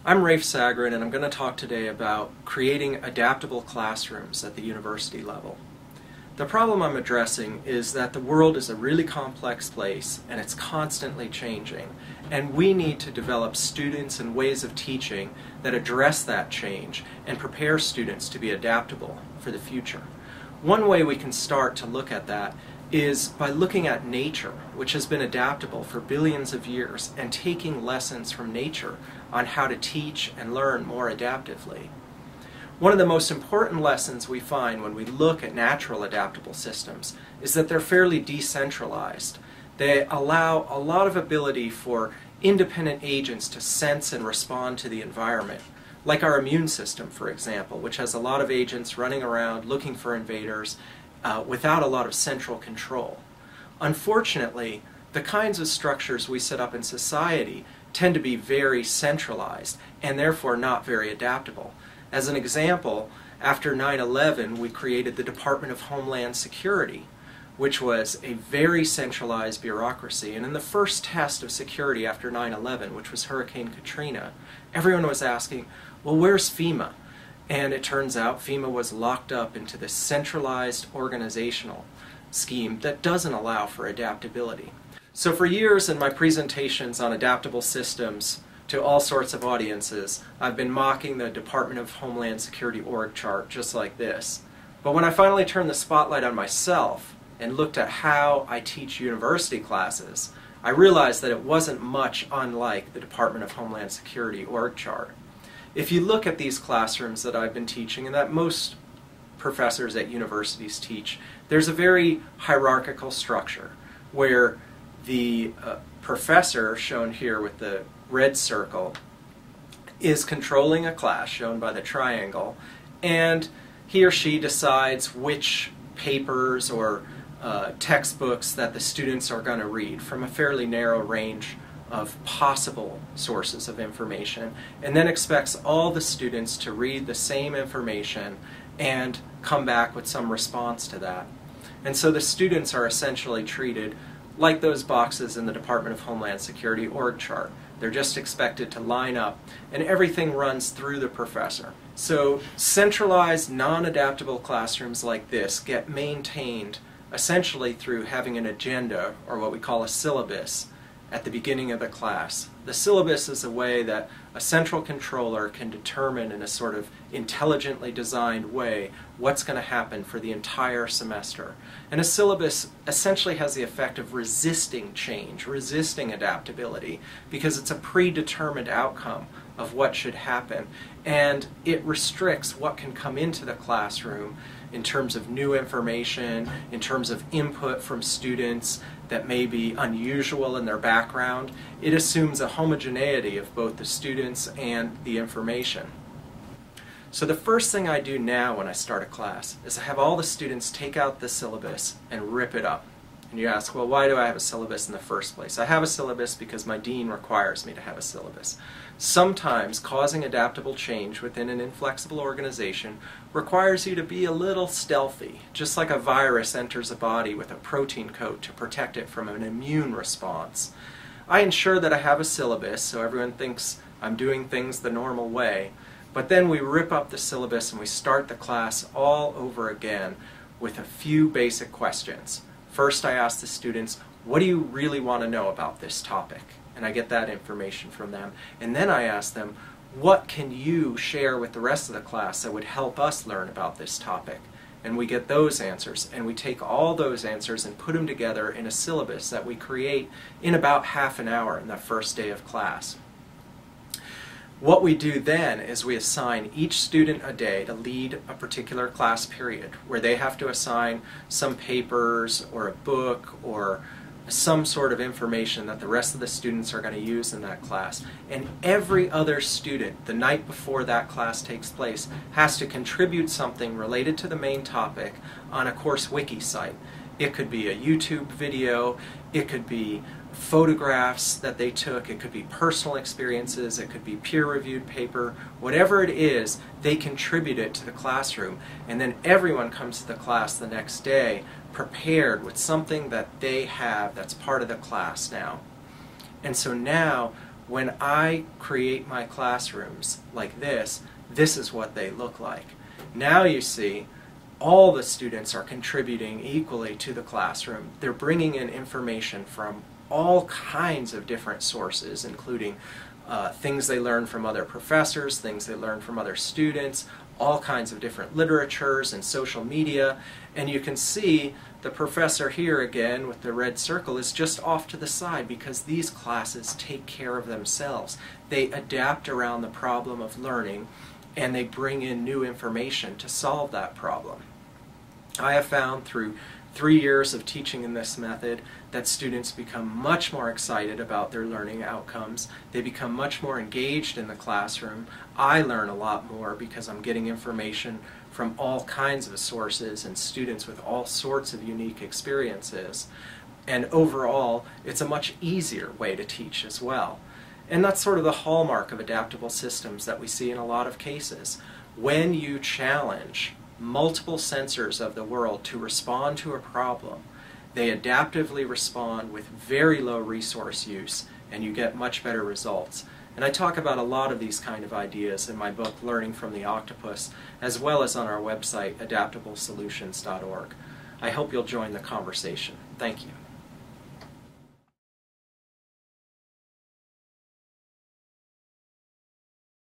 I'm Rafe Sagarin, and I'm going to talk today about creating adaptable classrooms at the university level. The problem I'm addressing is that the world is a really complex place and it's constantly changing, and we need to develop students and ways of teaching that address that change and prepare students to be adaptable for the future. One way we can start to look at that is by looking at nature, which has been adaptable for billions of years, and taking lessons from nature on how to teach and learn more adaptively. One of the most important lessons we find when we look at natural adaptable systems is that they're fairly decentralized. They allow a lot of ability for independent agents to sense and respond to the environment, like our immune system, for example, which has a lot of agents running around looking for invaders without a lot of central control. Unfortunately, the kinds of structures we set up in society tend to be very centralized and therefore not very adaptable. As an example, after 9/11, we created the Department of Homeland Security, which was a very centralized bureaucracy. And in the first test of security after 9/11, which was Hurricane Katrina, everyone was asking, well, where's FEMA? And it turns out FEMA was locked up into this centralized organizational scheme that doesn't allow for adaptability. So for years in my presentations on adaptable systems to all sorts of audiences, I've been mocking the Department of Homeland Security org chart just like this. But when I finally turned the spotlight on myself and looked at how I teach university classes, I realized that it wasn't much unlike the Department of Homeland Security org chart. If you look at these classrooms that I've been teaching and that most professors at universities teach, there's a very hierarchical structure where the professor, shown here with the red circle, is controlling a class, shown by the triangle, and he or she decides which papers or textbooks that the students are going to read from a fairly narrow range of possible sources of information, and then expects all the students to read the same information and come back with some response to that. And so the students are essentially treated like those boxes in the Department of Homeland Security org chart. They're just expected to line up, and everything runs through the professor. So centralized, non-adaptable classrooms like this get maintained essentially through having an agenda, or what we call a syllabus, at the beginning of the class. The syllabus is a way that a central controller can determine in a sort of intelligently designed way what's going to happen for the entire semester. And a syllabus essentially has the effect of resisting change, resisting adaptability, because it's a predetermined outcome of what should happen. And it restricts what can come into the classroom in terms of new information, in terms of input from students that may be unusual in their background. It assumes a homogeneity of both the students and the information. So the first thing I do now when I start a class is I have all the students take out the syllabus and rip it up. And you ask, well, why do I have a syllabus in the first place? I have a syllabus because my dean requires me to have a syllabus. Sometimes causing adaptable change within an inflexible organization requires you to be a little stealthy, just like a virus enters a body with a protein coat to protect it from an immune response. I ensure that I have a syllabus so everyone thinks I'm doing things the normal way, but then we rip up the syllabus and we start the class all over again with a few basic questions. First, I ask the students, what do you really want to know about this topic? And I get that information from them. And then I ask them, what can you share with the rest of the class that would help us learn about this topic? And we get those answers, and we take all those answers and put them together in a syllabus that we create in about half an hour in the first day of class. What we do then is we assign each student a day to lead a particular class period, where they have to assign some papers or a book or some sort of information that the rest of the students are going to use in that class. And every other student, the night before that class takes place, has to contribute something related to the main topic on a course wiki site. It could be a YouTube video, it could be photographs that they took, it could be personal experiences, it could be peer-reviewed paper, whatever it is, they contribute it to the classroom, and then everyone comes to the class the next day prepared with something that they have that's part of the class now. And so now when I create my classrooms like this is what they look like. Now you see all the students are contributing equally to the classroom. They're bringing in information from all kinds of different sources, including things they learn from other professors, things they learn from other students, all kinds of different literatures and social media. And you can see the professor here again with the red circle is just off to the side because these classes take care of themselves. They adapt around the problem of learning and they bring in new information to solve that problem. I have found through 3 years of teaching in this method that students become much more excited about their learning outcomes. They become much more engaged in the classroom. I learn a lot more because I'm getting information from all kinds of sources and students with all sorts of unique experiences. And overall, it's a much easier way to teach as well. And that's sort of the hallmark of adaptable systems that we see in a lot of cases. When you challenge multiple sensors of the world to respond to a problem, they adaptively respond with very low resource use, and you get much better results. And I talk about a lot of these kind of ideas in my book, Learning from the Octopus, as well as on our website, adaptablesolutions.org. I hope you'll join the conversation. Thank you.